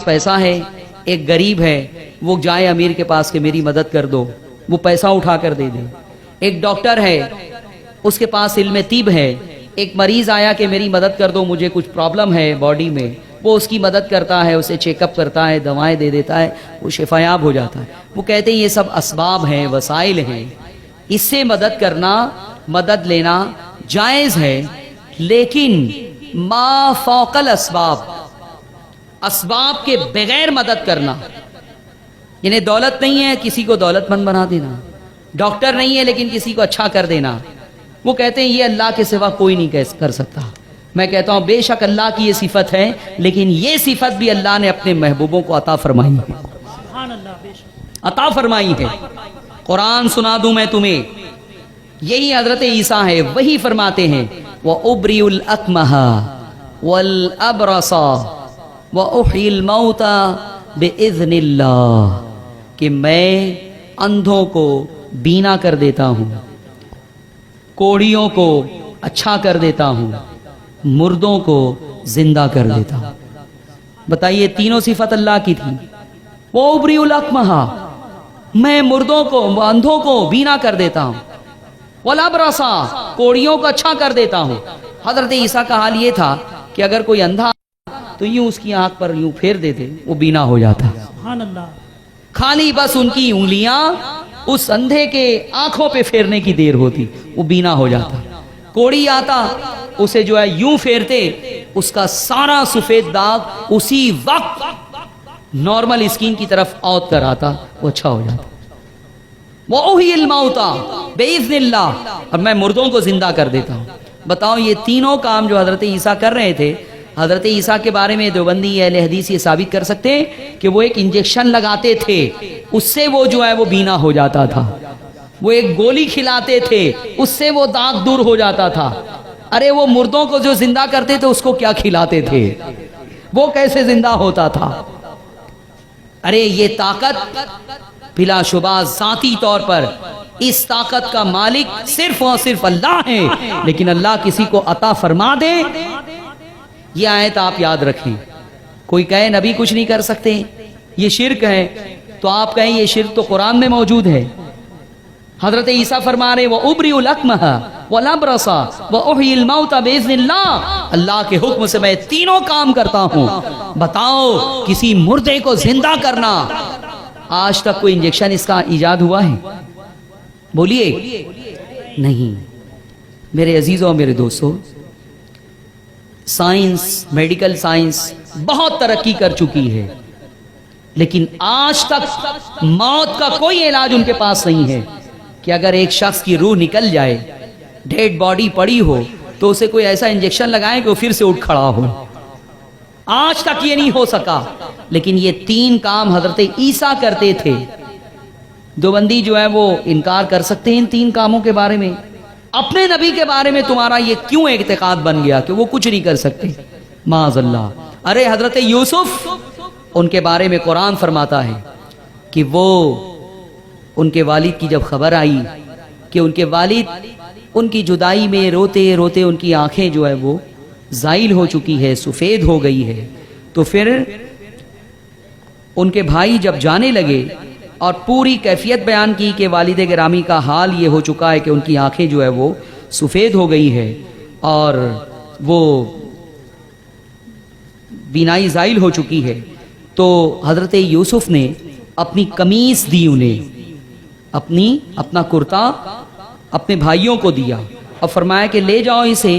پیسہ ہے, ایک غریب ہے, وہ جائے امیر کے پاس کہ میری مدد کر دو, وہ پیسہ اٹھا کر دے دے. ایک ڈاکٹر ہے, اس کے پاس علم طب ہے, ایک مریض آیا کہ میری مدد کر دو, مجھے کچھ پرابلم ہے باڈی میں, وہ اس کی مدد کرتا ہے, اسے چیک اپ کرتا ہے, دوائیں دے دیتا ہے, وہ شفایاب ہو جاتا ہے. وہ کہتے ہیں یہ سب اسباب ہیں, وسائل ہیں, اس سے مدد کرنا, مدد لینا جائز ہے, لیکن ما فوق الاسباب, اسباب کے بغیر مدد کرنا, یعنی دولت نہیں ہے کسی کو دولت مند بنا دینا, ڈاکٹر نہیں ہے لیکن کسی کو اچھا کر دینا, وہ کہتے ہیں یہ اللہ کے سوا کوئی نہیں کر سکتا. میں کہتا ہوں بے شک اللہ کی یہ صفت ہے, لیکن یہ صفت بھی اللہ نے اپنے محبوبوں کو عطا فرمائی ہے, عطا فرمائی ہے. قرآن سنا دوں میں تمہیں, یہی حضرت عیسیٰ ہے, وہی فرماتے ہیں وَأُبْرِئُ الْأَكْمَحَ وَالْأَبْرَصَ وَأُحْيِي الْمَوْتَى بِإِذْنِ اللَّهِ, کہ میں اندھوں کو بینا کر دیتا ہوں, کوڑیوں کو اچھا کر دیتا ہوں, مردوں کو زندہ کر دیتا ہوں. بتائیے تینوں صفت اللہ کی تھی. وہ ابری الکمہا, میں مردوں کو, اندھوں کو بینا کر دیتا ہوں, والابرصا, کوڑیوں کو اچھا کر دیتا ہوں. حضرت عیسیٰ کا حال یہ تھا کہ اگر کوئی اندھا تو یوں اس کی آنکھ پر یوں پھیر دیتے, وہ بینا ہو جاتا. خالی بس ان کی انگلیاں اس اندھے کے آنکھوں پہ پھیرنے کی دیر ہوتی, وہ بینا ہو جاتا. کوڑی آتا, اسے جو ہے یوں پھیرتے, اس کا سارا سفید داغ اسی وقت نارمل اسکین کی طرف آؤٹ کر آتا, وہ اچھا ہو جاتا. وَأُحْيِي الْمَوْتَى بِإِذْنِ اللَّهِ, اور میں مردوں کو زندہ کر دیتا ہوں. بتاؤ یہ تینوں کام جو حضرت عیسیٰ کر رہے تھے, حضرت عیسیٰ کے بارے میں دیوبندی اہل حدیث یہ ثابت کر سکتے کہ وہ ایک انجیکشن لگاتے تھے, اس سے وہ جو ہے وہ بینا ہو جاتا تھا. وہ ایک گولی کھلاتے تھے, اس سے وہ داغ دور ہو جاتا تھا. ارے وہ مردوں کو جو زندہ کرتے تھے اس کو کیا کھلاتے تھے, وہ کیسے زندہ ہوتا تھا. ارے یہ طاقت بلا شبہ ذاتی طور پر اس طاقت کا مالک صرف اور صرف اللہ ہے, لیکن اللہ کسی کو عطا فرما دے. یہ آیت آپ یاد رکھیں. کوئی کہے نبی کچھ نہیں کر سکتے, یہ شرک ہے, تو آپ کہیں یہ شرک تو قرآن میں موجود ہے. حضرت عیسیٰ فرما رہے وَأُبْرِئُ الْأَكْمَحَ وَالْأَبْرَصَ وَأُحْيِي الْمَوْتَى بِإِذْنِ اللَّهِ, اللہ کے حکم سے میں تینوں کام کرتا ہوں. بتاؤ کسی مردے کو زندہ کرنا, آج تک کوئی انجیکشن اس کا ایجاد ہوا ہے؟ بولیے نہیں. میرے عزیزوں, میرے دوستوں, سائنس, میڈیکل سائنس بہت ترقی کر چکی ہے, لیکن آج تک موت کا کوئی علاج ان کے پاس نہیں ہے کہ اگر ایک شخص کی روح نکل جائے, ڈیڈ باڈی پڑی ہو, تو اسے کوئی ایسا انجیکشن لگائیں کہ وہ پھر سے اٹھ کھڑا ہو. آج تک یہ نہیں ہو سکا. لیکن یہ تین کام حضرت عیسیٰ کرتے تھے. دیوبندی جو ہے وہ انکار کر سکتے ہیں ان تین کاموں کے بارے میں. اپنے نبی کے بارے میں تمہارا یہ کیوں اعتقاد بن گیا کہ وہ کچھ نہیں کر سکتے؟ معاذ اللہ. ارے حضرت یوسف, ان کے بارے میں قرآن فرماتا ہے کہ وہ, ان کے والد کی جب خبر آئی کہ ان کے والد ان کی جدائی میں روتے روتے ان کی آنکھیں جو ہے وہ زائل ہو چکی ہے, سفید ہو گئی ہے, تو پھر ان کے بھائی جب جانے لگے اور پوری کیفیت بیان کی کہ والد گرامی کا حال یہ ہو چکا ہے کہ ان کی آنکھیں جو ہے وہ سفید ہو گئی ہے اور وہ بینائی زائل ہو چکی ہے, تو حضرت یوسف نے اپنی قمیص دی انہیں, اپنا کرتا اپنے بھائیوں کو دیا اور فرمایا کہ لے جاؤ اسے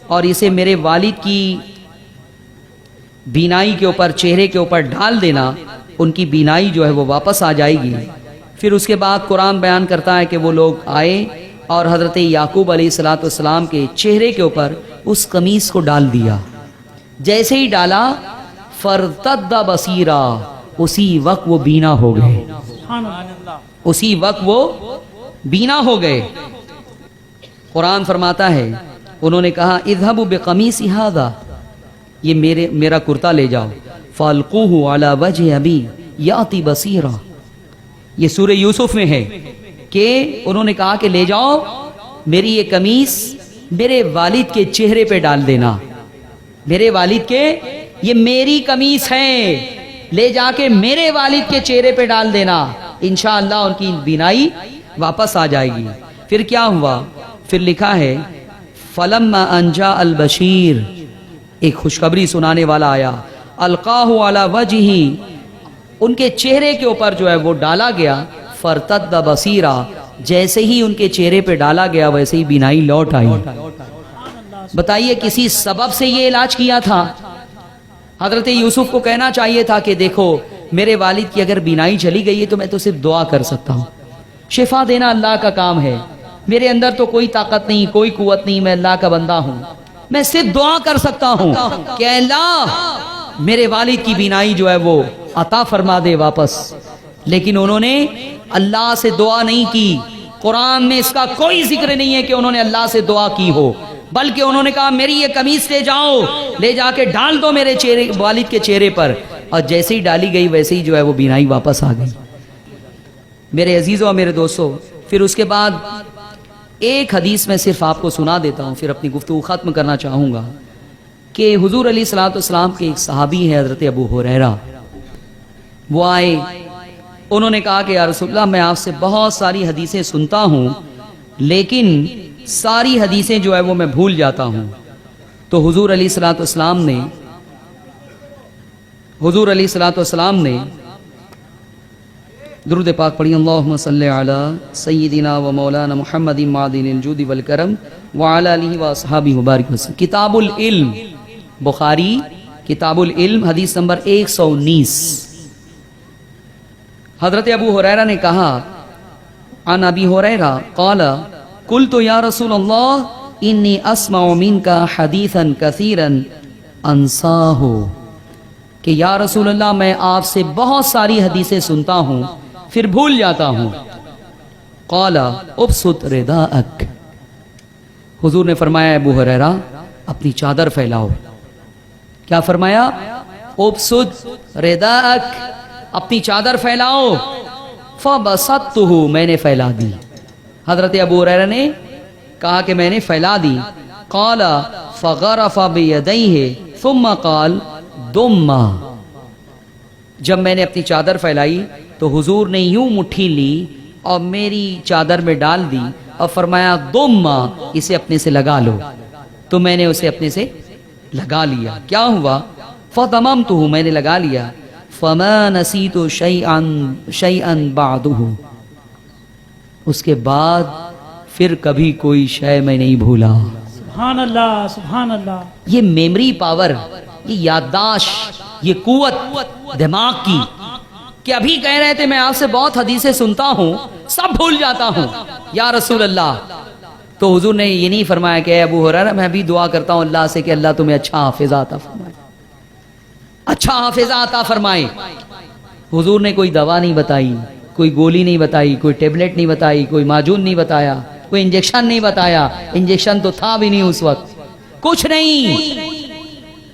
اور اسے میرے والد کی بینائی کے اوپر, چہرے کے اوپر ڈال دینا, ان کی بینائی جو ہے وہ واپس آ جائے گی. پھر اس کے بعد قرآن بیان کرتا ہے کہ وہ لوگ آئے اور حضرت یعقوب علیہ الصلوۃ والسلام کے چہرے کے اوپر اس قمیص کو ڈال دیا. جیسے ہی ڈالا فرتد بصیرا, اسی وقت وہ بینا ہو گئے, اسی وقت وہ بینا ہو گئے. قرآن فرماتا ہے انہوں نے کہا اذهبوا بقمیصی ھذا, یہ میرا کرتا لے جاؤ, فالقوه علی وجه ابی یاتی بصیرا. یہ سورہ یوسف میں ہے کہ انہوں نے کہا کہ لے جاؤ میری یہ قمیص میرے والد کے چہرے پہ ڈال دینا, میرے والد کے, یہ میری قمیص ہے, لے جا کے میرے والد کے چہرے پہ ڈال دینا، انشاءاللہ ان کی بینائی واپس آ جائے گی۔ پھر کیا ہوا؟ پھر لکھا ہے فلما انجا البشیر، ایک خوشخبری سنانے والا آیا، القاہ علی وجہہ، ان کے چہرے کے اوپر جو ہے وہ ڈالا گیا، فرتد بصیرا، جیسے ہی ان کے چہرے پہ ڈالا گیا ویسے ہی بینائی لوٹ آئی۔ بتائیے کسی سبب سے یہ علاج کیا تھا؟ حضرت یوسف کو کہنا چاہیے تھا کہ دیکھو میرے والد کی اگر بینائی چلی گئی ہے تو میں تو صرف دعا کر سکتا ہوں، شفا دینا اللہ کا کام ہے، میرے اندر تو کوئی طاقت نہیں، کوئی قوت نہیں، میں اللہ کا بندہ ہوں، میں صرف دعا کر سکتا ہوں کہ اللہ میرے والد کی بینائی جو ہے وہ عطا فرما دے واپس۔ لیکن انہوں نے اللہ سے دعا نہیں کی، قرآن میں اس کا کوئی ذکر نہیں ہے کہ انہوں نے اللہ سے دعا کی ہو، بلکہ انہوں نے کہا میری یہ قمیص لے جاؤ، لے جا کے ڈال دو میرے چہرے، والد کے چہرے پر، اور جیسے ہی ڈالی گئی ویسے ہی جو ہے وہ بینائی واپس آ گئی۔ میرے عزیزوں اور میرے دوستوں، پھر اس کے بعد ایک حدیث میں صرف آپ کو سنا دیتا ہوں، پھر اپنی گفتگو ختم کرنا چاہوں گا کہ حضور علیہ الصلوۃ والسلام کے ایک صحابی ہیں حضرت ابو ہریرہ، وہ آئے، انہوں نے کہا کہ یا رسول اللہ میں آپ سے بہت ساری حدیثیں سنتا ہوں لیکن ساری حدیثیں جو ہے وہ میں بھول جاتا ہوں۔ تو حضور علیہ الصلوۃ والسلام نے درود پاک پڑھی، اللہم صلی علی سیدنا و مولانا محمد معدن الجود والکرم وعلی آلہ واصحابہ وبارک وسلم۔ کتاب العلم، بخاری کتاب العلم، حدیث نمبر 119۔ حضرت ابو ہریرہ نے کہا عن ابی ہریرہ قال قلت یا رسول اللہ انی اسمع منک حدیثا کثیرا انساہ، کہ یا رسول اللہ میں آپ سے بہت ساری حدیثیں سنتا ہوں پھر بھول جاتا ہوں۔ قال ابسط رداءک، حضور نے فرمایا ابو ہریرہ اپنی چادر پھیلاؤ۔ کیا فرمایا؟ ابسط رداءک، اپنی چادر پھیلاؤ۔ فبسطتہ، میں نے پھیلا دی۔ حضرت ابو ہریرہ نے کہا کہ میں نے پھیلا دی۔ قال فغرف بیدیہ ثم قال دم، جب میں نے اپنی چادر پھیلائی تو حضور نے یوں مٹھی لی اور میری چادر میں ڈال دی اور فرمایا دم، اسے اپنے سے لگا لو۔ تو میں نے اسے اپنے سے لگا لیا۔ کیا ہوا؟ فضممتہ، میں نے لگا لیا۔ فما نسیت شیئا بعدہ، اس کے بعد پھر کبھی کوئی شے میں نہیں بھولا۔ سبحان اللہ، سبحان اللہ۔ یہ میمری پاور، یہ یادداشت، یہ قوت دماغ کی، کہ ابھی کہہ رہے تھے میں آپ سے بہت حدیثیں سنتا ہوں سب بھول جاتا ہوں یا رسول اللہ۔ تو حضور نے یہ نہیں فرمایا کہ اے ابو ہریرہ میں بھی دعا کرتا ہوں اللہ سے کہ اللہ تمہیں اچھا حافظہ عطا فرمائے، اچھا حافظہ عطا فرمائے۔ حضور نے کوئی دوا نہیں بتائی، کوئی گولی نہیں بتائی، کوئی ٹیبلٹ نہیں بتائی، کوئی معجون نہیں بتایا، کوئی انجیکشن نہیں بتایا، انجیکشن تو تھا بھی نہیں اس وقت، کچھ نہیں۔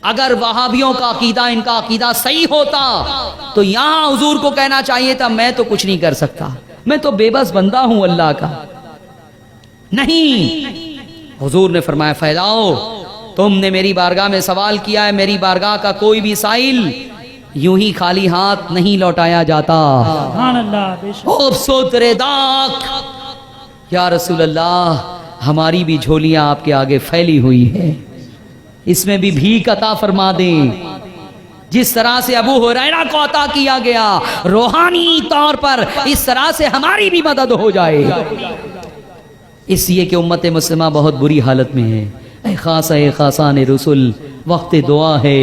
اگر وہابیوں کا عقیدہ، ان کا عقیدہ صحیح ہوتا تو یہاں حضور کو کہنا چاہیے تھا میں تو کچھ نہیں کر سکتا، میں تو بے بس بندہ ہوں اللہ کا۔ نہیں، حضور نے فرمایا پھیلاؤ، تم نے میری بارگاہ میں سوال کیا ہے، میری بارگاہ کا کوئی بھی سائل یوں ہی خالی ہاتھ نہیں لوٹایا جاتا۔ سبحان اللہ، بے شک۔ ابسط رداک، یا رسول اللہ ہماری بھی جھولیاں آپ کے آگے پھیلی ہوئی ہیں، اس میں بھی بھیک عطا فرما دیں، جس طرح سے ابو ہریرہ کو عطا کیا گیا روحانی طور پر، اس طرح سے ہماری بھی مدد ہو جائے۔ اس لیے کہ امت مسلمہ بہت بری حالت میں ہے۔ اے خاصہ اے خاصان رسول، وقت دعا ہے،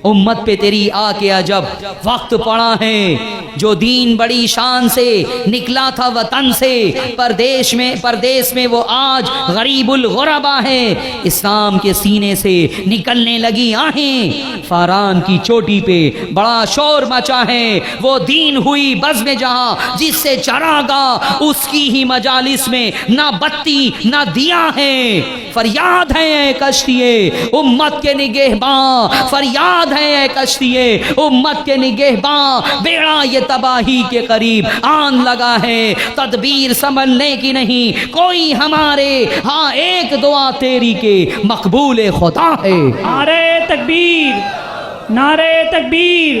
امت پہ تیری آ کے عجب وقت پڑا ہے۔ جو دین بڑی شان سے نکلا تھا وطن سے، پردیش میں وہ آج غریب الغربا ہے۔ اسلام کے سینے سے نکلنے لگی آہیں، فاران کی چوٹی پہ بڑا شور مچا ہے۔ وہ دین ہوئی بزم جہاں، جس سے چراغا اس کی ہی مجالس میں نہ بتی نہ دیا ہے۔ فریاد ہے اے کشتیے امت کے نگہباں، فریاد ہے اے کشتیے امت کے نگہباں، بیڑا یہ تباہی کے قریب آن لگا ہے۔ تدبیر سنبھلنے کی نہیں کوئی ہمارے، ہاں ایک دعا تیری کے مقبول خدا ہے۔ نعرے تکبیر، نعرے تکبیر،